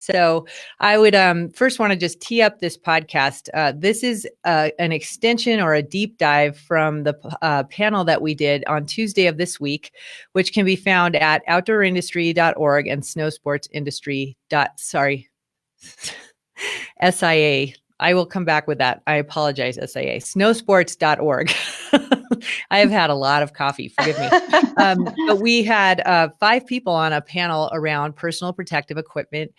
So I would first want to just tee up this podcast. This is an extension or a deep dive from the panel that we did on Tuesday of this week, which can be found at outdoorindustry.org and snowsportsindustry. SIA. I will come back with that. I apologize, SIA. Snowsports.org. I have had a lot of coffee. Forgive me. But we had 5 people on a panel around personal protective equipment,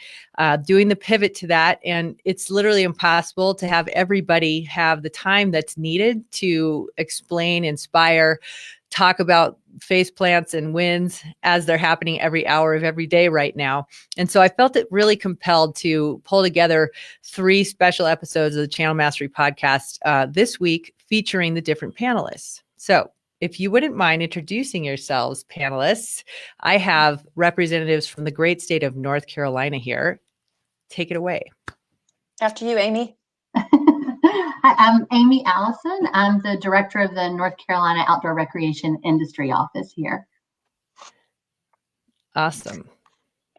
doing the pivot to that. And it's literally impossible to have everybody have the time that's needed to explain, inspire, talk about face plants and wins as they're happening every hour of every day right now. And so I felt it really compelled to pull together 3 special episodes of the Channel Mastery podcast this week featuring the different panelists. So if you wouldn't mind introducing yourselves, panelists, I have representatives from the great state of North Carolina here. Take it away. After you, Amy. Hi, I'm Amy Allison. I'm the director of the North Carolina Outdoor Recreation Industry Office here. Awesome.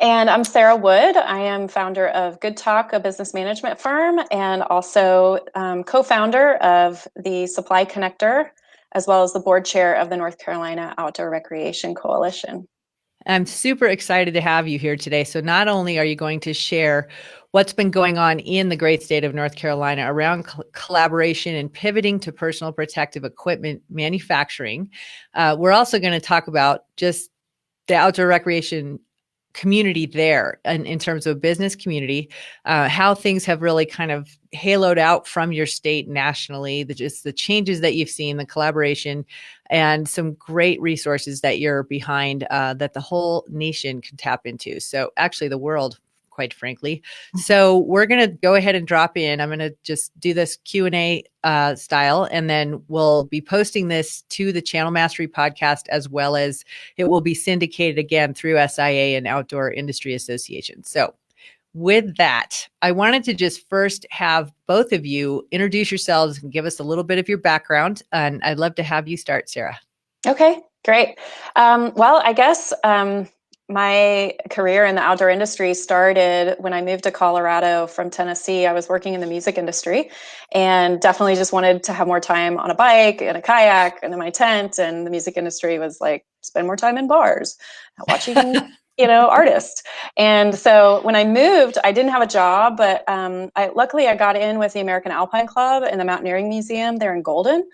And I'm Sarah Wood. I am founder of Good Talk, a business management firm, and also co-founder of the Supply Connector, as well as the board chair of the North Carolina Outdoor Recreation Coalition. I'm super excited to have you here today. So not only are you going to share what's been going on in the great state of North Carolina around collaboration and pivoting to personal protective equipment manufacturing, we're also going to talk about just the outdoor recreation community there and in terms of business community, how things have really kind of haloed out from your state nationally, just the changes that you've seen, the collaboration, and some great resources that you're behind that the whole nation can tap into. So actually the world, quite frankly. So we're going to go ahead and drop in. I'm going to just do this Q&A style, and then we'll be posting this to the Channel Mastery podcast, as well as it will be syndicated again through SIA and Outdoor Industry Association. So with that, I wanted to just first have both of you introduce yourselves and give us a little bit of your background. And I'd love to have you start, Sarah. Okay, great. Well, I guess my career in the outdoor industry started when I moved to Colorado from Tennessee. I was working in the music industry and definitely just wanted to have more time on a bike and a kayak and in my tent. And the music industry was like, spend more time in bars, watching, artists. And so when I moved, I didn't have a job, but luckily I got in with the American Alpine Club and the Mountaineering Museum there in Golden.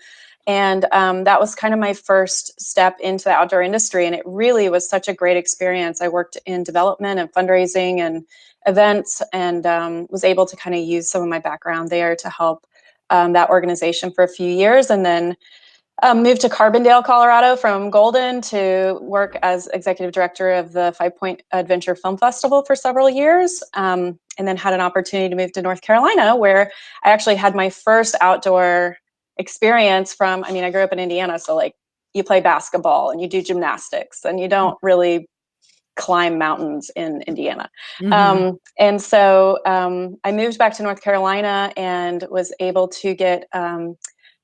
And that was kind of my first step into the outdoor industry. And it really was such a great experience. I worked in development and fundraising and events, and was able to kind of use some of my background there to help that organization for a few years. And then moved to Carbondale, Colorado from Golden to work as executive director of the 5 Point Adventure Film Festival for several years. And then had an opportunity to move to North Carolina, where I actually had my first outdoor experience I grew up in Indiana, so like you play basketball and you do gymnastics and you don't really climb mountains in Indiana. Mm-hmm. And so I moved back to North Carolina and was able to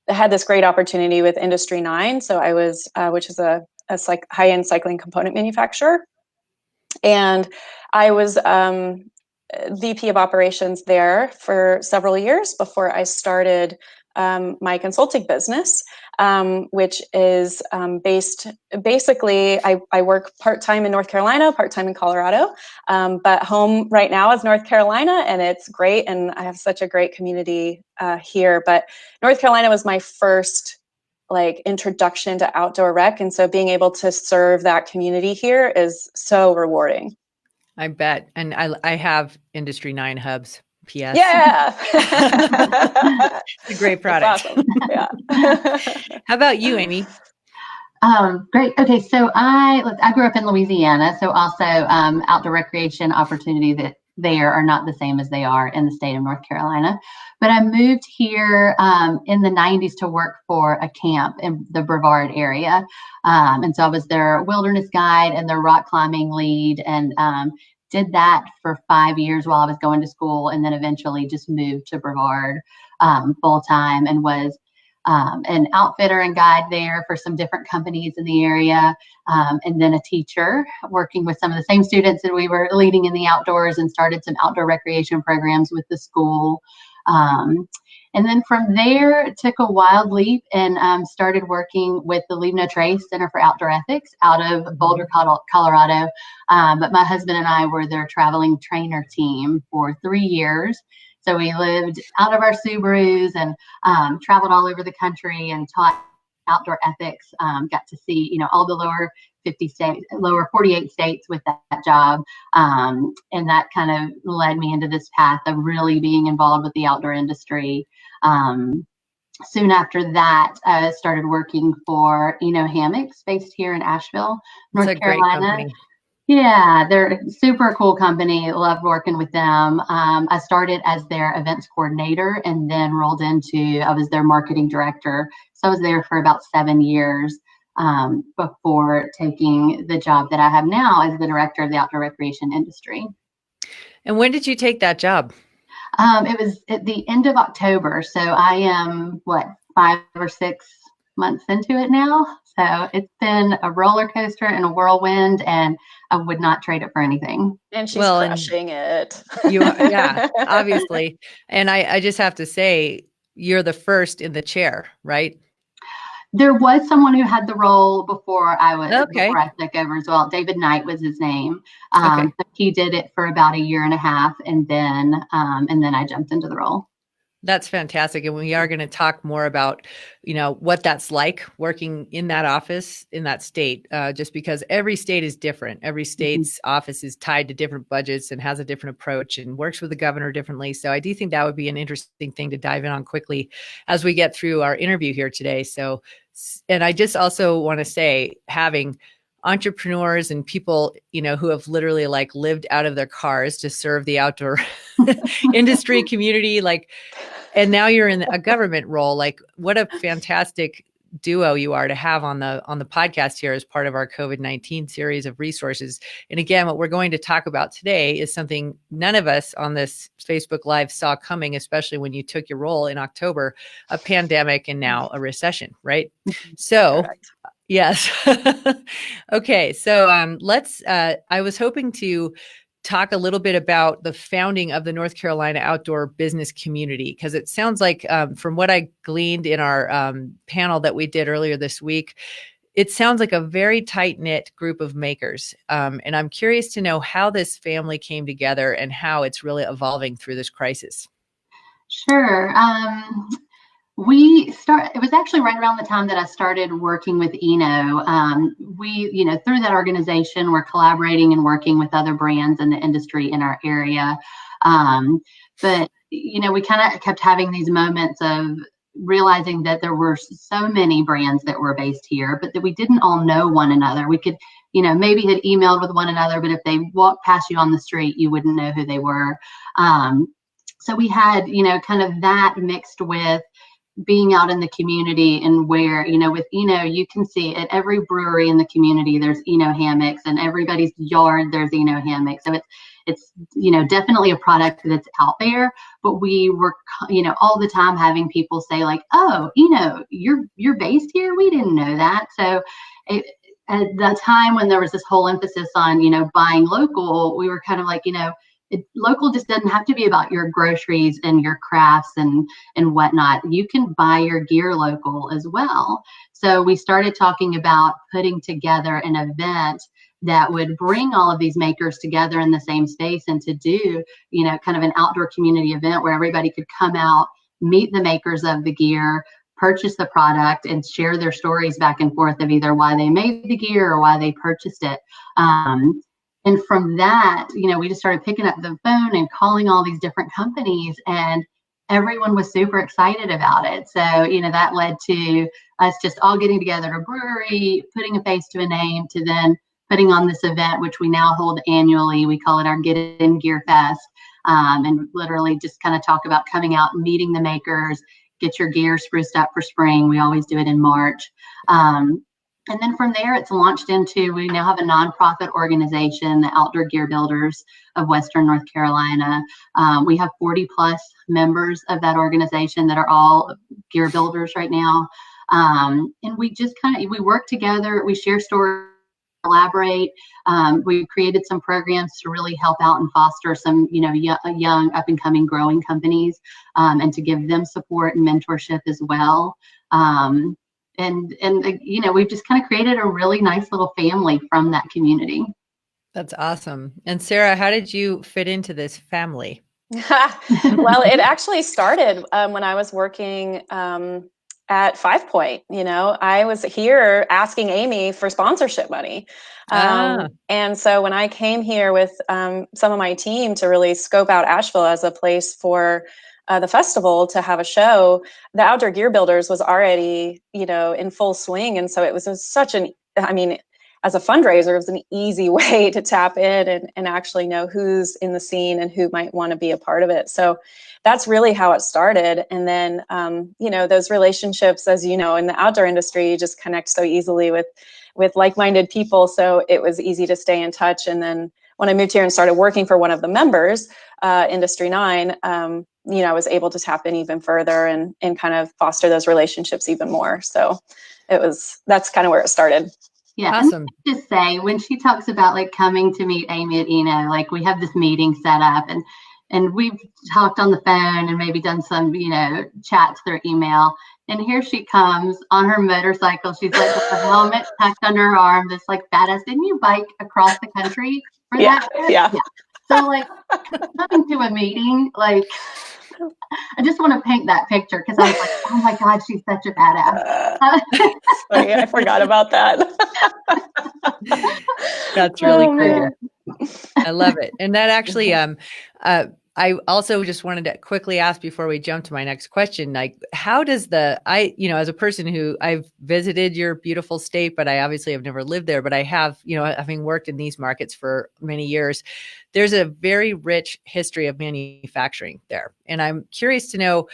had this great opportunity with Industry 9. So I was, which is a high-end cycling component manufacturer. And I was VP of operations there for several years before I started my consulting business, which is basically I work part-time in North Carolina, part-time in Colorado, but home right now is North Carolina, and it's great, and I have such a great community here. But North Carolina was my first introduction to outdoor rec, and so being able to serve that community here is so rewarding. I bet. And I have Industry 9 hubs. PS. Yeah. It's a great product. Awesome. Yeah. How about you, Amy? Great. Okay. So I grew up in Louisiana. So also outdoor recreation opportunities there are not the same as they are in the state of North Carolina. But I moved here in the 90s to work for a camp in the Brevard area. And so I was their wilderness guide and their rock climbing lead, and did that for 5 years while I was going to school, and then eventually just moved to Brevard full time, and was an outfitter and guide there for some different companies in the area, and then a teacher working with some of the same students that we were leading in the outdoors, and started some outdoor recreation programs with the school. And then from there, took a wild leap and started working with the Leave No Trace Center for Outdoor Ethics out of Boulder, Colorado. But my husband and I were their traveling trainer team for 3 years. So we lived out of our Subarus and traveled all over the country and taught outdoor ethics. Got to see, all the lower 48 states with that job. And that kind of led me into this path of really being involved with the outdoor industry. Soon after that, I started working for Hammocks, based here in Asheville, North Carolina. Yeah, they're a super cool company. Loved working with them. I started as their events coordinator and then rolled into, I was their marketing director. So I was there for about 7 years before taking the job that I have now as the director of the outdoor recreation industry. And when did you take that job? It was at the end of October. So I am, 5 or 6 months into it now. So it's been a roller coaster and a whirlwind, and I would not trade it for anything. And she's crushing it. Yeah, obviously. And I just have to say, you're the first in the chair, right? There was someone who had the role before I took over as well. David Knight was his name. So he did it for about 1.5 years, and then I jumped into the role. That's fantastic. And we are going to talk more about, what that's like working in that office in that state, just because every state is different. Every state's office is tied to different budgets and has a different approach and works with the governor differently. So I do think that would be an interesting thing to dive in on quickly as we get through our interview here today. So, and I just also want to say, having entrepreneurs and people, who have literally lived out of their cars to serve the outdoor industry community, and now you're in a government role. What a fantastic duo you are to have on the podcast here as part of our COVID-19 series of resources. And again, what we're going to talk about today is something none of us on this Facebook Live saw coming, especially when you took your role in October, a pandemic and now a recession, right? So, correct. Yes. Okay. So let's, I was hoping to talk a little bit about the founding of the North Carolina outdoor business community, because it sounds like from what I gleaned in our panel that we did earlier this week, it sounds like a very tight-knit group of makers. And I'm curious to know how this family came together and how it's really evolving through this crisis. Sure. It was actually right around the time that I started working with Eno. Through that organization, we're collaborating and working with other brands in the industry in our area. But we kind of kept having these moments of realizing that there were so many brands that were based here, but that we didn't all know one another. We could, maybe had emailed with one another, but if they walked past you on the street, you wouldn't know who they were. So we had, kind of that mixed with being out in the community, and where, with Eno, you can see at every brewery in the community, there's Eno hammocks, and everybody's yard, there's Eno hammocks. So it's definitely a product that's out there, but we were, all the time having people say oh, you're based here. We didn't know that. So at the time when there was this whole emphasis on, buying local, we were kind of local just doesn't have to be about your groceries and your crafts and whatnot. You can buy your gear local as well. So we started talking about putting together an event that would bring all of these makers together in the same space, and to do, kind of an outdoor community event where everybody could come out, meet the makers of the gear, purchase the product, and share their stories back and forth of either why they made the gear or why they purchased it. And from that, we just started picking up the phone and calling all these different companies, and everyone was super excited about it. So, that led to us just all getting together at a brewery, putting a face to a name, to then putting on this event, which we now hold annually. We call it our Get In Gear Fest, and literally just kind of talk about coming out, meeting the makers, get your gear spruced up for spring. We always do it in March. And then from there, it's launched into, we now have a nonprofit organization, the Outdoor Gear Builders of Western North Carolina. We have 40 plus members of that organization that are all gear builders right now. And we just we work together, we share stories, collaborate. We created some programs to really help out and foster some, young up and coming growing companies, and to give them support and mentorship as well. And we've just kind of created a really nice little family from that community. That's awesome. And Sarah, how did you fit into this family? Well, it actually started when I was working at 5 Point. I was here asking Amy for sponsorship money. And so when I came here with some of my team to really scope out Asheville as a place for the festival to have a show, the Outdoor Gear Builders was already, in full swing. And so it was as a fundraiser, it was an easy way to tap in and actually know who's in the scene and who might want to be a part of it. So that's really how it started. And then, those relationships, as you know, in the outdoor industry, you just connect so easily with like-minded people. So it was easy to stay in touch. And then when I moved here and started working for one of the members, Industry 9, I was able to tap in even further and kind of foster those relationships even more. So that's kind of where it started. Yeah, awesome. And just say, when she talks about like coming to meet Amy at Eno, like we have this meeting set up and we've talked on the phone and maybe done some, chats through email. And here she comes on her motorcycle. She's like with her helmet tucked under her arm. This like badass. Didn't you bike across the country for that? Yeah. So like coming to a meeting, like I just want to paint that picture because I was like, oh my God, she's such a badass. Sorry, I forgot about that. That's really cool. I love it. And that actually, I also just wanted to quickly ask before we jump to my next question, like, how does as a person who I've visited your beautiful state, but I obviously have never lived there, but I have, having worked in these markets for many years, there's a very rich history of manufacturing there. And I'm curious to know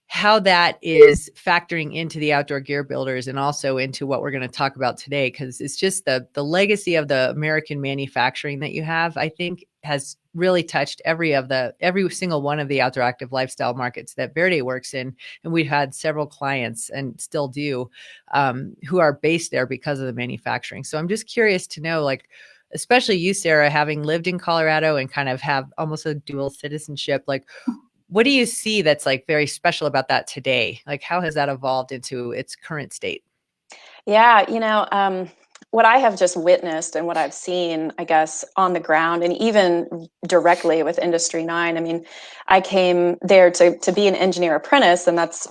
how that is factoring into the Outdoor Gear Builders and also into what we're going to talk about today, because it's just the legacy of the American manufacturing that you have, I think, has really touched every single one of the outdoor active lifestyle markets that Verde works in. And we've had several clients and still do who are based there because of the manufacturing. So I'm just curious to know, like, especially you, Sarah, having lived in Colorado and kind of have almost a dual citizenship, like, what do you see that's like very special about that today? Like, how has that evolved into its current state? Yeah, what I have just witnessed and what I've seen, I guess, on the ground and even directly with Industry 9. I mean, I came there to be an engineer apprentice, and that's,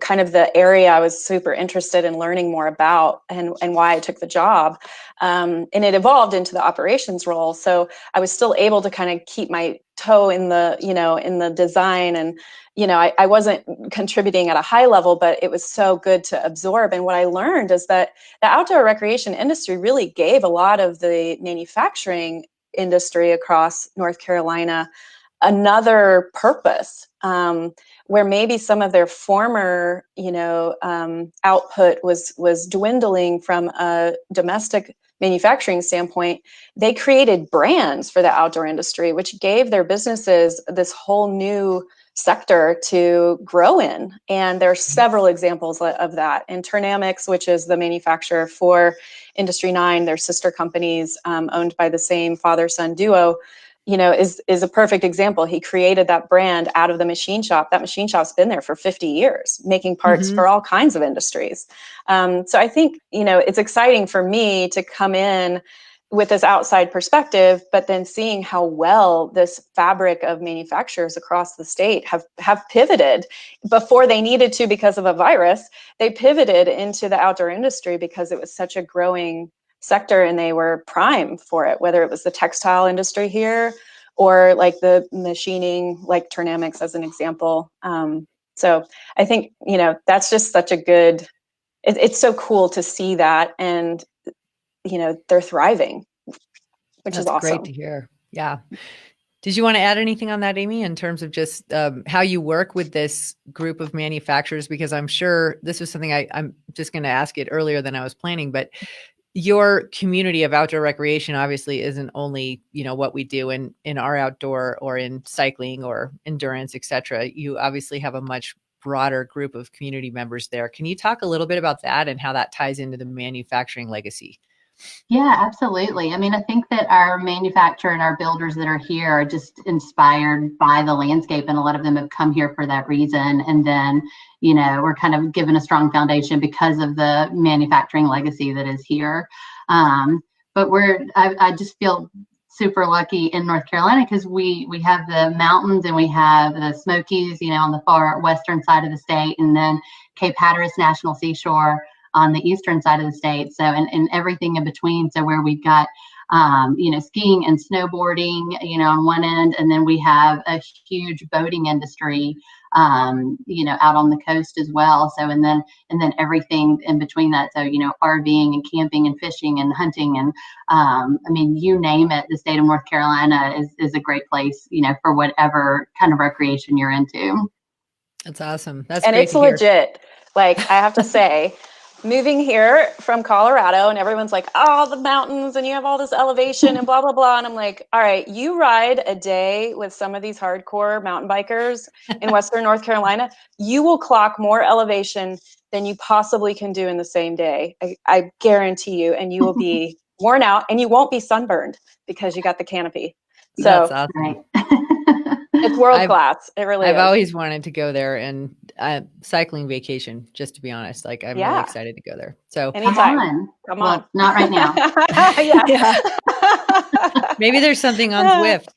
kind of the area I was super interested in learning more about and why I took the job. And it evolved into the operations role. So I was still able to kind of keep my toe in the design and, I wasn't contributing at a high level, but it was so good to absorb. And what I learned is that the outdoor recreation industry really gave a lot of the manufacturing industry across North Carolina another purpose, where maybe some of their former, output was dwindling from a domestic manufacturing standpoint. They created brands for the outdoor industry, which gave their businesses this whole new sector to grow in. And there are several examples of that. And Turnamics, which is the manufacturer for Industry 9, their sister companies owned by the same father-son duo, is a perfect example. He created that brand out of the machine shop. That machine shop's been there for 50 years, making parts for all kinds of industries. So I think, it's exciting for me to come in with this outside perspective, but then seeing how well this fabric of manufacturers across the state have pivoted before they needed to because of a virus. They pivoted into the outdoor industry because it was such a growing sector and they were prime for it, whether it was the textile industry here or like the machining, like Turnamics as an example. So I think, that's just such a good, it's so cool to see that. And they're thriving, which is awesome. Great to hear. Yeah. Did you want to add anything on that, Amy, in terms of just how you work with this group of manufacturers? Because I'm sure this was something I'm just going to ask it earlier than I was planning, but your community of outdoor recreation obviously isn't only, what we do in our outdoor or in cycling or endurance, et cetera. You obviously have a much broader group of community members there. Can you talk a little bit about that and how that ties into the manufacturing legacy? Yeah, absolutely. I mean, I think that our manufacturer and our builders that are here are just inspired by the landscape, and a lot of them have come here for that reason. And then, we're kind of given a strong foundation because of the manufacturing legacy that is here. But I just feel super lucky in North Carolina because we have the mountains and we have the Smokies, on the far western side of the state, and then Cape Hatteras National Seashore on the eastern side of the state. So, and everything in between. So where we've got, skiing and snowboarding, on one end, and then we have a huge boating industry, out on the coast as well. So, and then everything in between that. So, RVing and camping and fishing and hunting. And, you name it, the state of North Carolina is a great place, for whatever kind of recreation you're into. That's awesome. That's and great it's to hear. legit. Like, I have to say, moving here from Colorado, and everyone's like, oh, the mountains, and you have all this elevation and blah, blah, blah. And I'm like, all right, you ride a day with some of these hardcore mountain bikers in Western North Carolina, you will clock more elevation than you possibly can do in the same day. I guarantee you, and you will be worn out, and you won't be sunburned because you got the canopy. That's So awesome. Right. it's world class. It really I've is. always wanted to go there, and cycling vacation, just to be honest. Like, I'm really excited to go there. So anytime. Come on. Well, not right now. Yeah. Maybe there's something on Zwift.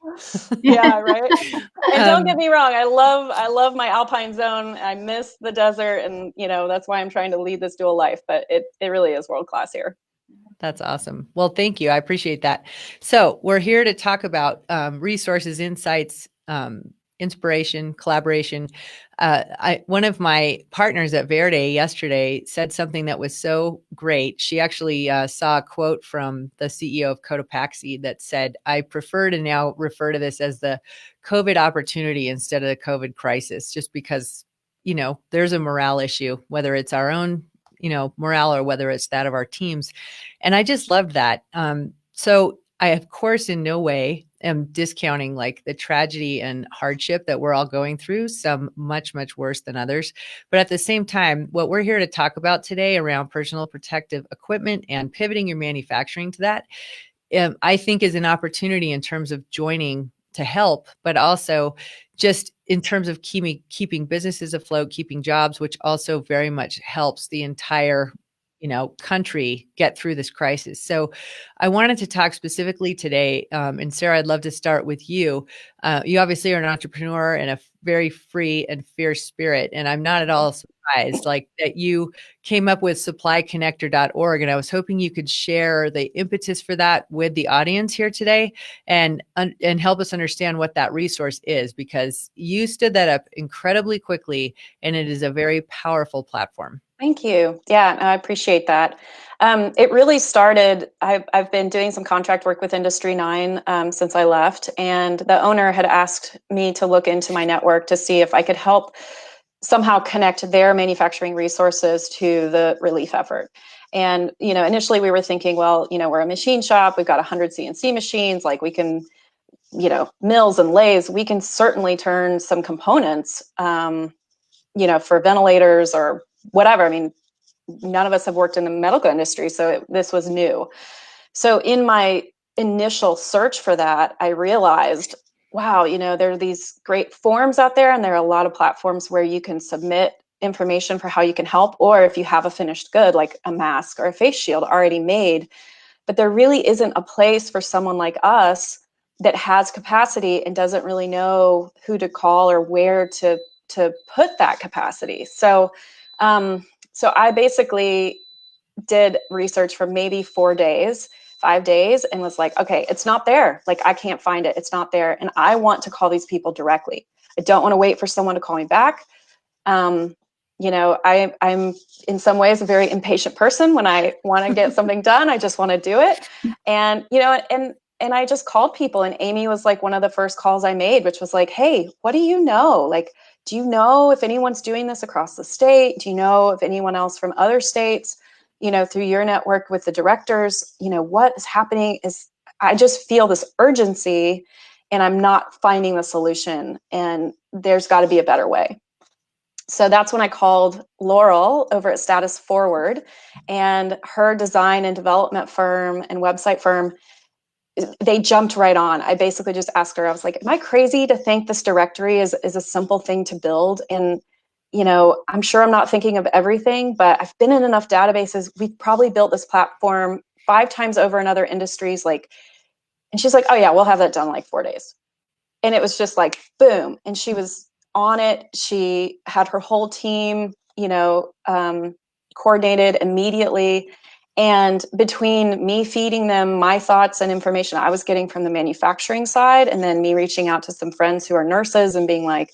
Yeah, right. And don't get me wrong, I love my alpine zone. I miss the desert, and that's why I'm trying to lead this dual life. But it really is world class here. That's awesome. Well, thank you. I appreciate that. So we're here to talk about resources, insights, inspiration, collaboration. One of my partners at Verde yesterday said something that was so great. She actually saw a quote from the CEO of Cotopaxi that said, I prefer to now refer to this as the COVID opportunity instead of the COVID crisis, just because, there's a morale issue, whether it's our own morale or whether it's that of our teams. And I just loved that. So I, of course, in no way am discounting like the tragedy and hardship that we're all going through, some much, much worse than others. But at the same time, what we're here to talk about today around personal protective equipment and pivoting your manufacturing to that, I think is an opportunity in terms of joining to help, but also just in terms of keeping businesses afloat, keeping jobs, which also very much helps the entire country get through this crisis. So I wanted to talk specifically today. And Sarah, I'd love to start with you. You obviously are an entrepreneur and a very free and fierce spirit. And I'm not at all surprised like that you came up with supplyconnector.org. And I was hoping you could share the impetus for that with the audience here today and help us understand what that resource is, because you stood that up incredibly quickly and it is a very powerful platform. Thank you. Yeah, I appreciate that. It really started, I've been doing some contract work with Industry 9 since I left, and the owner had asked me to look into my network to see if I could help somehow connect their manufacturing resources to the relief effort. And, initially we were thinking, well, we're a machine shop, we've got 100 CNC machines, like we can, mills and lathes, we can certainly turn some components, for ventilators or whatever. I mean, none of us have worked in the medical industry, so this was new. So in my initial search for that, I realized, wow, there are these great forums out there, and there are a lot of platforms where you can submit information for how you can help, or if you have a finished good, like a mask or a face shield already made. But there really isn't a place for someone like us that has capacity and doesn't really know who to call or where to put that capacity. So I basically did research for maybe 5 days, and was like, okay, it's not there. Like, I can't find it. It's not there. And I want to call these people directly. I don't want to wait for someone to call me back. I'm in some ways a very impatient person. When I want to get something done, I just want to do it. And, and I just called people, and Amy was like one of the first calls I made, which was like, hey, what do you know? Like, do you know if anyone's doing this across the state? Do you know if anyone else from other states, through your network with the directors, what is happening is I just feel this urgency and I'm not finding the solution, and there's got to be a better way. So that's when I called Laurel over at Status Forward, and her design and development firm and website firm, they jumped right on. I basically just asked her, I was like, am I crazy to think this directory is a simple thing to build? And, I'm sure I'm not thinking of everything, but I've been in enough databases. We've probably built this platform 5 times over in other industries. And she's like, oh yeah, we'll have that done in like 4 days. And it was just like, boom. And she was on it. She had her whole team, coordinated immediately. And between me feeding them my thoughts and information I was getting from the manufacturing side, and then me reaching out to some friends who are nurses and being like,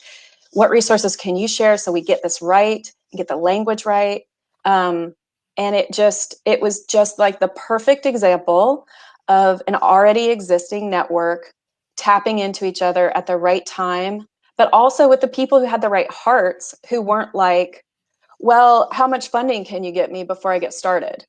what resources can you share so we get this right and get the language right? And it was just like the perfect example of an already existing network tapping into each other at the right time, but also with the people who had the right hearts, who weren't like, well, how much funding can you get me before I get started?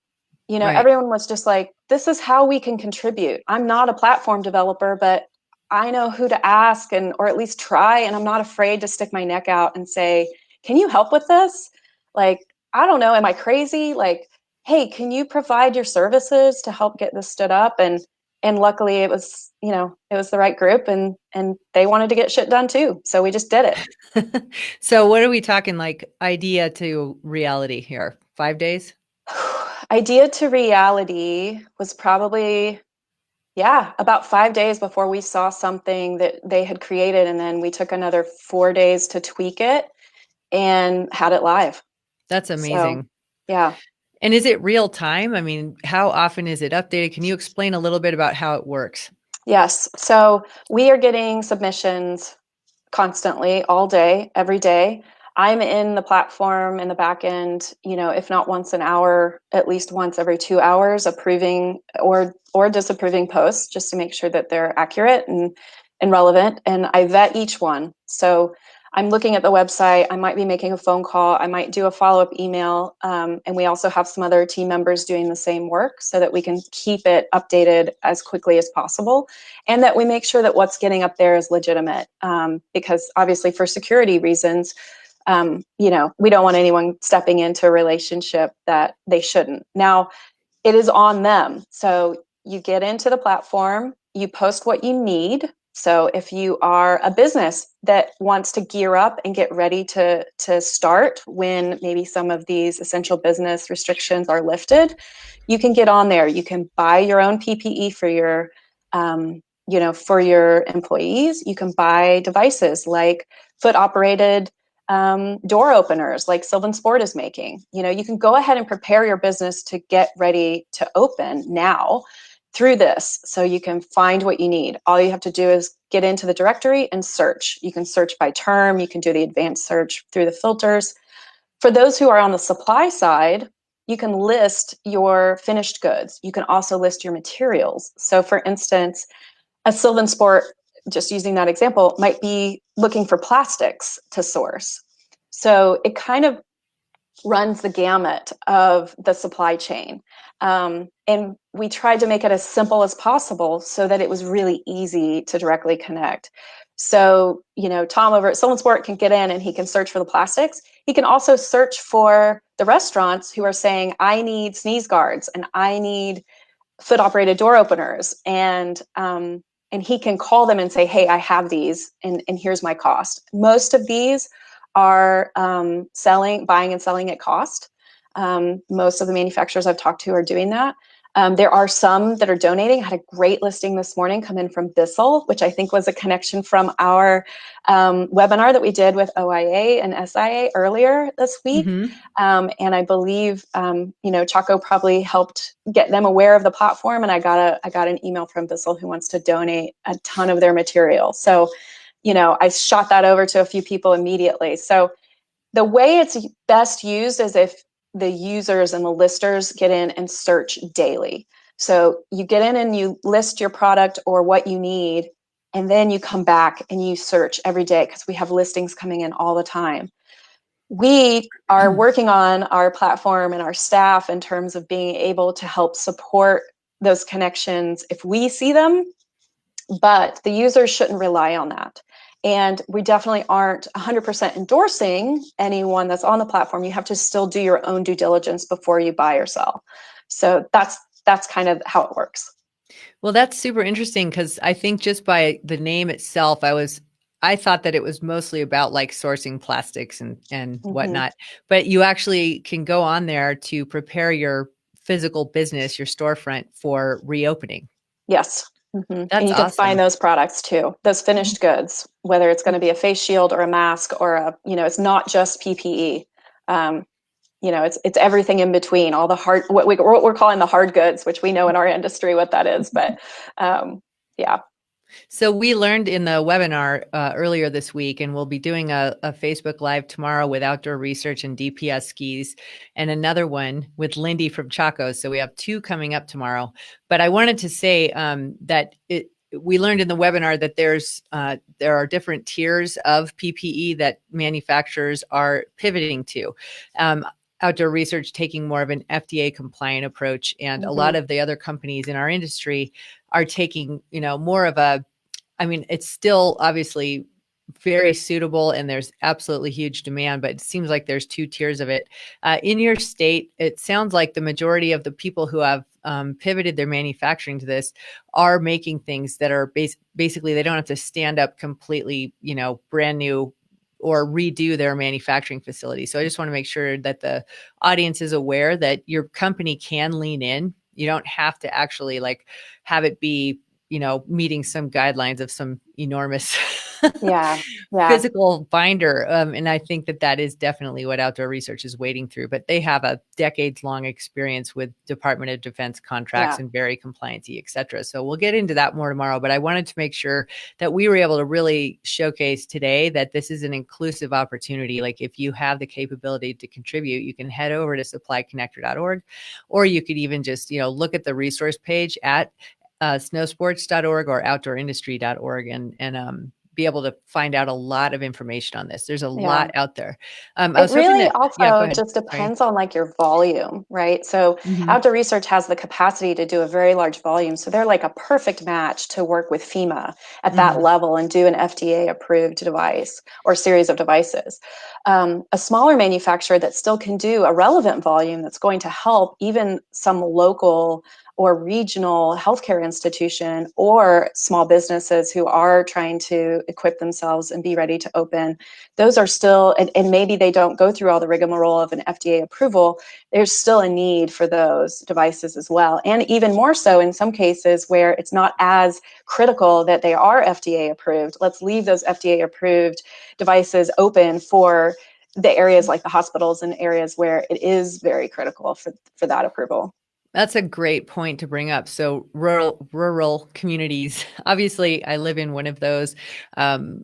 Right. Everyone was just like, this is how we can contribute. I'm not a platform developer, but I know who to ask, or at least try. And I'm not afraid to stick my neck out and say, can you help with this? Like, I don't know. Am I crazy? Like, hey, can you provide your services to help get this stood up? And luckily it was, it was the right group, and they wanted to get shit done too. So we just did it. So what are we talking, like idea to reality here? 5 days? Idea to reality was probably, about 5 days before we saw something that they had created. And then we took another 4 days to tweak it and had it live. That's amazing. So, yeah. And is it real time? I mean, how often is it updated? Can you explain a little bit about how it works? Yes. So we are getting submissions constantly, all day, every day. I'm in the platform in the back end, if not once an hour, at least once every 2 hours, approving or disapproving posts, just to make sure that they're accurate and relevant. And I vet each one. So I'm looking at the website. I might be making a phone call. I might do a follow-up email. And we also have some other team members doing the same work so that we can keep it updated as quickly as possible, and that we make sure that what's getting up there is legitimate. Because obviously for security reasons, we don't want anyone stepping into a relationship that they shouldn't. Now, it is on them. So you get into the platform, you post what you need. So if you are a business that wants to gear up and get ready to start when maybe some of these essential business restrictions are lifted, you can get on there. You can buy your own PPE for your for your employees. You can buy devices like foot operated door openers like Sylvan Sport is making. You can go ahead and prepare your business to get ready to open now through this, so you can find what you need. All you have to do is get into the directory and search. You can search by term. You can do the advanced search through the filters. For those who are on the supply side, you can list your finished goods. You can also list your materials. So for instance, a Sylvan Sport, just using that example, might be looking for plastics to source. So it kind of runs the gamut of the supply chain. And we tried to make it as simple as possible so that it was really easy to directly connect. So, Tom over at Sylvan Sport can get in and he can search for the plastics. He can also search for the restaurants who are saying, I need sneeze guards and I need foot operated door openers, and he can call them and say, hey, I have these, and here's my cost. Most of these are buying and selling at cost. Most of the manufacturers I've talked to are doing that. There are some that are donating. I had a great listing this morning come in from Bissell, which I think was a connection from our webinar that we did with OIA and SIA earlier this week. Mm-hmm. And I believe, Chaco probably helped get them aware of the platform. And I got an email from Bissell who wants to donate a ton of their material. So, I shot that over to a few people immediately. So the way it's best used is if the users and the listers get in and search daily. So you get in and you list your product or what you need, and then you come back and you search every day because we have listings coming in all the time. We are working on our platform and our staff in terms of being able to help support those connections if we see them, but the users shouldn't rely on that. And we definitely aren't 100% endorsing anyone that's on the platform. You have to still do your own due diligence before you buy or sell. So that's kind of how it works. Well, that's super interesting because I think just by the name itself, I thought that it was mostly about like sourcing plastics and whatnot, but you actually can go on there to prepare your physical business, your storefront for reopening. Yes. And That's you can awesome. find those products too, those finished goods, whether it's going to be a face shield or a mask or it's not just PPE. It's everything in between, all the hard, what we're calling the hard goods, which we know in our industry what that is. But yeah. So we learned in the webinar earlier this week, and we'll be doing a Facebook Live tomorrow with Outdoor Research and DPS Skis, and another one with Lindy from Chaco. So we have two coming up tomorrow. But I wanted to say that we learned in the webinar that there are different tiers of PPE that manufacturers are pivoting to. Outdoor Research taking more of an FDA compliant approach, and a lot of the other companies in our industry are taking, more of it's still obviously very suitable and there's absolutely huge demand, but it seems like there's two tiers of it. In your state, it sounds like the majority of the people who have pivoted their manufacturing to this are making things that are basically they don't have to stand up completely, brand new or redo their manufacturing facility. So I just want to make sure that the audience is aware that your company can lean in. You don't have to actually have it be, meeting some guidelines of some enormous Yeah. physical binder. And I think that is definitely what Outdoor Research is wading through, but they have a decades-long experience with Department of Defense contracts and very compliancy, et cetera. So we'll get into that more tomorrow, but I wanted to make sure that we were able to really showcase today that this is an inclusive opportunity. Like if you have the capability to contribute, you can head over to supplyconnector.org, or you could even just, look at the resource page at snowsports.org or outdoorindustry.org and be able to find out a lot of information on this. There's a lot out there. It really also just depends on your volume, right? So Outdoor Research has the capacity to do a very large volume. So they're like a perfect match to work with FEMA at that level and do an FDA approved device or series of devices. A smaller manufacturer that still can do a relevant volume that's going to help even some local or regional healthcare institution or small businesses who are trying to equip themselves and be ready to open. Those are still, and maybe they don't go through all the rigmarole of an FDA approval. There's still a need for those devices as well. And even more so in some cases where it's not as critical that they are FDA approved. Let's leave those FDA approved devices open for the areas like the hospitals and areas where it is very critical for that approval. That's a great point to bring up. So rural communities, obviously I live in one of those.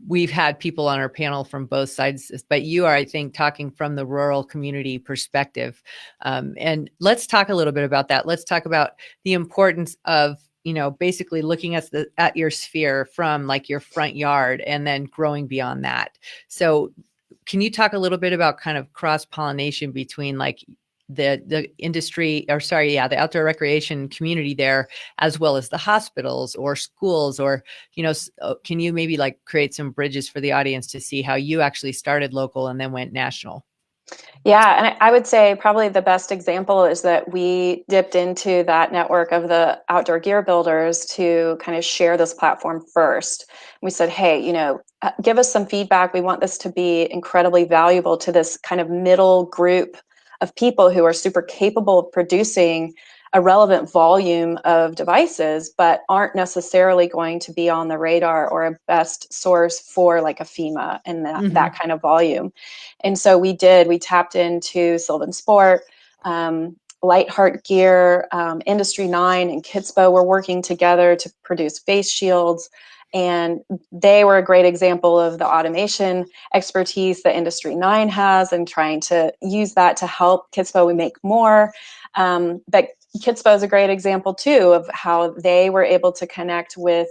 We've had people on our panel from both sides, but you are, I think, talking from the rural community perspective. And let's talk a little bit about that. Let's talk about the importance of, basically looking at your sphere from your front yard and then growing beyond that. So can you talk a little bit about kind of cross-pollination between the industry, the outdoor recreation community there, as well as the hospitals or schools, or, can you maybe create some bridges for the audience to see how you actually started local and then went national? Yeah, and I would say probably the best example is that we dipped into that network of the outdoor gear builders to kind of share this platform first. We said, hey, give us some feedback. We want this to be incredibly valuable to this kind of middle group of people who are super capable of producing a relevant volume of devices, but aren't necessarily going to be on the radar or a best source for a FEMA and that kind of volume. And so we tapped into Sylvan Sport, Lightheart Gear, Industry 9 and Kitspo were working together to produce face shields. And they were a great example of the automation expertise that Industry 9 has and trying to use that to help Kitspo we make more. But Kitspo is a great example too of how they were able to connect with,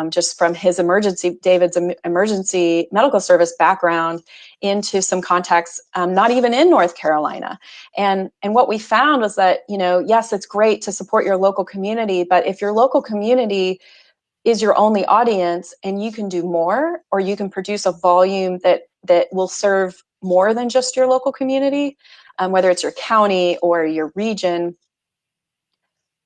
just from David's emergency medical service background into some contacts, not even in North Carolina. And what we found was that, yes, it's great to support your local community, but if your local community is your only audience and you can do more, or you can produce a volume that will serve more than just your local community, whether it's your county or your region.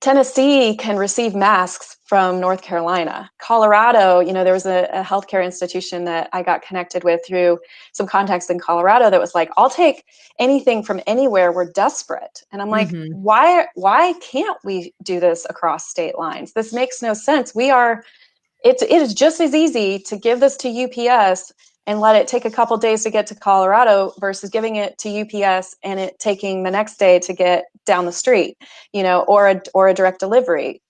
Tennessee can receive masks from North Carolina. Colorado, there was a healthcare institution that I got connected with through some contacts in Colorado that was like, I'll take anything from anywhere. We're desperate. And I'm like, Mhm. why can't we do this across state lines? This makes no sense. It is just as easy to give this to UPS and let it take a couple days to get to Colorado versus giving it to UPS and it taking the next day to get down the street, or a direct delivery.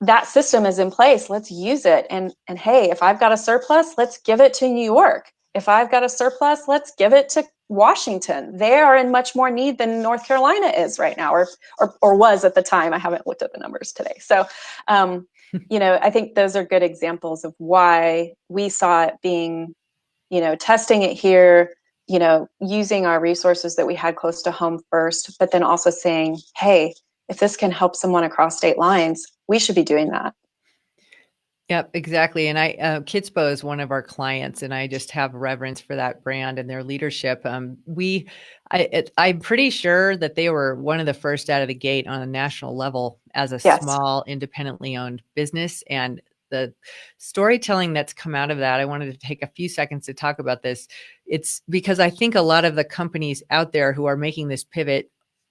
That system is in place. Let's use it. And hey, if I've got a surplus, let's give it to New York. If I've got a surplus, let's give it to Washington. They are in much more need than North Carolina is right now, or was at the time. I haven't looked at the numbers today. So, I think those are good examples of why we saw it being, testing it here, using our resources that we had close to home first, but then also saying, hey, if this can help someone across state lines, we should be doing that. Yep, exactly. And Kitspo is one of our clients, and I just have reverence for that brand and their leadership. I'm pretty sure that they were one of the first out of the gate on a national level as a Yes. small, independently owned business. And the storytelling that's come out of that, I wanted to take a few seconds to talk about this. It's because I think a lot of the companies out there who are making this pivot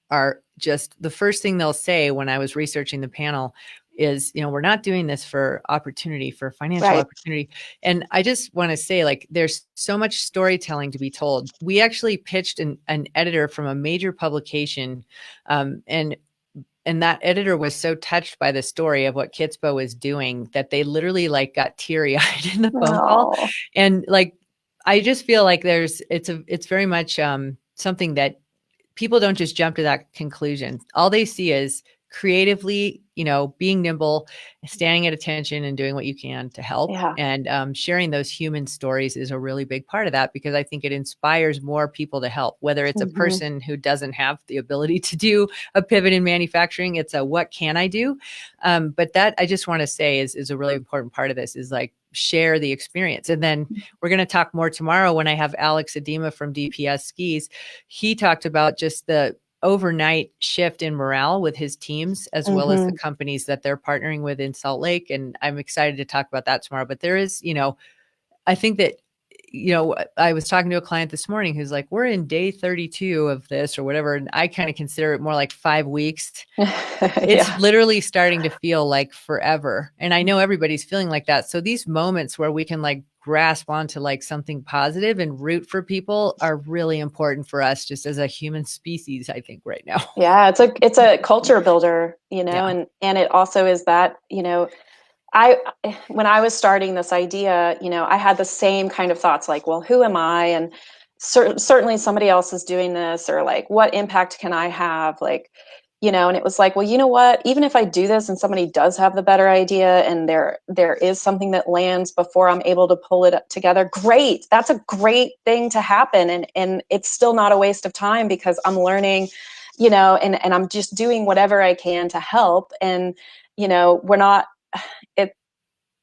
are just the first thing they'll say when I was researching the panel is, we're not doing this for opportunity, for financial opportunity. And I just want to say, like, there's so much storytelling to be told. We actually pitched an editor from a major publication, and that editor was so touched by the story of what Kitspo was doing that they literally got teary-eyed in the phone call. And I just feel like it's very much something that people don't just jump to that conclusion. All they see is creatively, being nimble, standing at attention and doing what you can to help. Yeah. And sharing those human stories is a really big part of that, because I think it inspires more people to help, whether it's a person who doesn't have the ability to do a pivot in manufacturing. It's what can I do? But that, I just want to say, is a really important part of this, is share the experience. And then we're going to talk more tomorrow when I have Alex Adema from DPS Skis. He talked about just the overnight shift in morale with his teams, as well as the companies that they're partnering with in Salt Lake. And I'm excited to talk about that tomorrow. But there is, I think that, I was talking to a client this morning who's like, we're in day 32 of this or whatever. And I kind of consider it more like 5 weeks. It's literally starting to feel like forever. And I know everybody's feeling like that. So these moments where we can grasp onto something positive and root for people are really important for us just as a human species, I think, right now. Yeah, it's a culture builder, and it also is that, when I was starting this idea, I had the same kind of thoughts, like, well, who am I? And certainly somebody else is doing this, or what impact can I have? And it was like, well, you know what, even if I do this and somebody does have the better idea and there is something that lands before I'm able to pull it together, great. That's a great thing to happen. And it's still not a waste of time, because I'm learning, and I'm just doing whatever I can to help. And,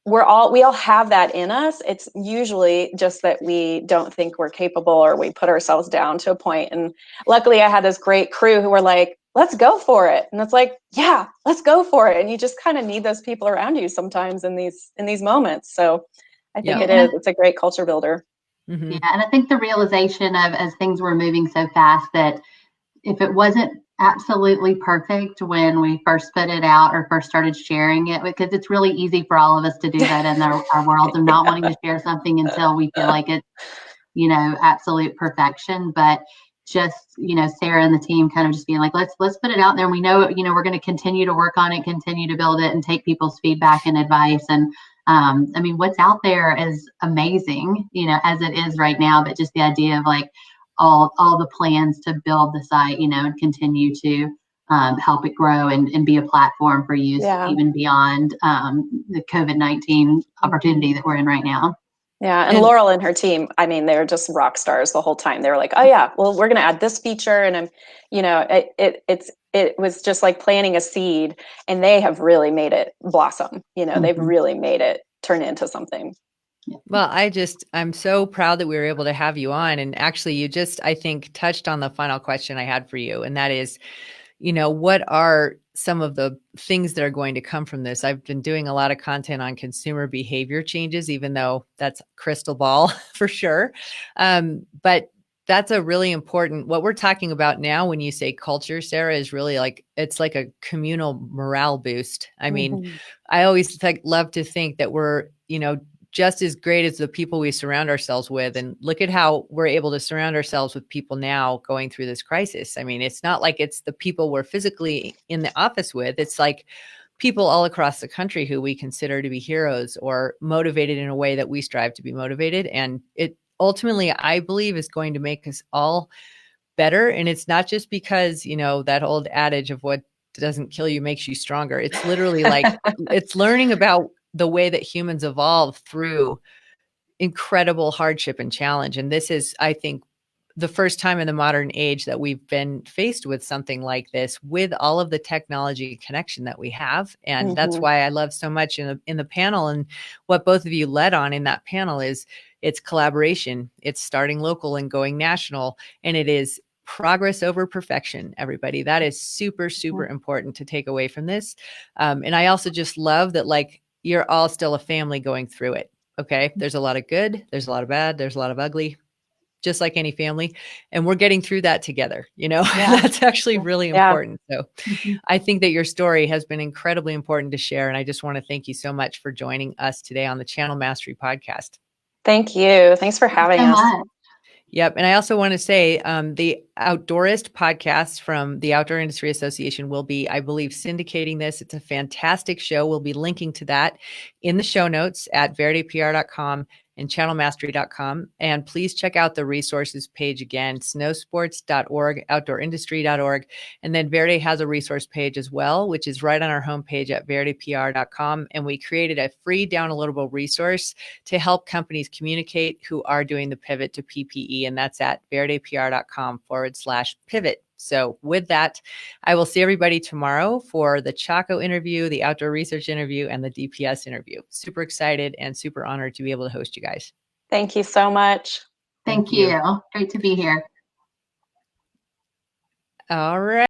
we all have that in us. It's usually just that we don't think we're capable, or we put ourselves down to a point. And luckily I had this great crew who were like, let's go for it. And it's like, yeah, let's go for it. And you just kind of need those people around you sometimes in these moments. So I think it's a great culture builder. Yeah. And I think the realization of, as things were moving so fast, that if it wasn't absolutely perfect when we first put it out or first started sharing it, because it's really easy for all of us to do that in our worlds of not wanting to share something until we feel like it's, absolute perfection. But just, Sarah and the team kind of just being like, let's put it out there. And we know, we're going to continue to work on it, continue to build it, and take people's feedback and advice. And what's out there is amazing, as it is right now. But just the idea of all the plans to build the site, and continue to help it grow and be a platform for use Yeah. even beyond the COVID-19 opportunity that we're in right now. Yeah, and Laurel and her team, I mean, they're just rock stars the whole time. They were like, "Oh yeah, well, we're going to add this feature," and it was just like planting a seed, and they have really made it blossom. They've really made it turn into something. Well, I'm so proud that we were able to have you on. And actually, you just, I think, touched on the final question I had for you, and that is, what are some of the things that are going to come from this? I've been doing a lot of content on consumer behavior changes, even though that's crystal ball for sure. But that's a really important, what we're talking about now when you say culture, Sarah, is really it's like a communal morale boost. I mean, I always love to think that we're, just as great as the people we surround ourselves with. And look at how we're able to surround ourselves with people now going through this crisis. I mean, it's not like it's the people we're physically in the office with. It's like people all across the country who we consider to be heroes or motivated in a way that we strive to be motivated. And it ultimately, I believe, is going to make us all better. And it's not just because, that old adage of what doesn't kill you makes you stronger. It's literally it's learning about the way that humans evolve through incredible hardship and challenge. And this is, I think, the first time in the modern age that we've been faced with something like this with all of the technology connection that we have. And that's why I love so much in the panel, and what both of you led on in that panel is it's collaboration. It's starting local and going national. And it is progress over perfection, everybody. That is super, super important to take away from this. And I also just love that, you're all still a family going through it. Okay. There's a lot of good. There's a lot of bad. There's a lot of ugly, just like any family. And we're getting through that together. That's actually really important. So I think that your story has been incredibly important to share. And I just want to thank you so much for joining us today on the Channel Mastery podcast. Thank you. Thanks for having us. Much. Yep. And I also want to say the Outdoorist podcast from the Outdoor Industry Association will be, I believe, syndicating this. It's a fantastic show. We'll be linking to that in the show notes at veridepr.com and channelmastery.com. And please check out the resources page again, snowsports.org, outdoorindustry.org. And then Veride has a resource page as well, which is right on our homepage at veridepr.com. And we created a free downloadable resource to help companies communicate who are doing the pivot to PPE. And that's at veridepr.com/pivot. So with that, I will see everybody tomorrow for the Chaco interview, the outdoor research interview, and the DPS interview. Super excited and super honored to be able to host you guys. Thank you so much. Thank you. Great to be here. All right.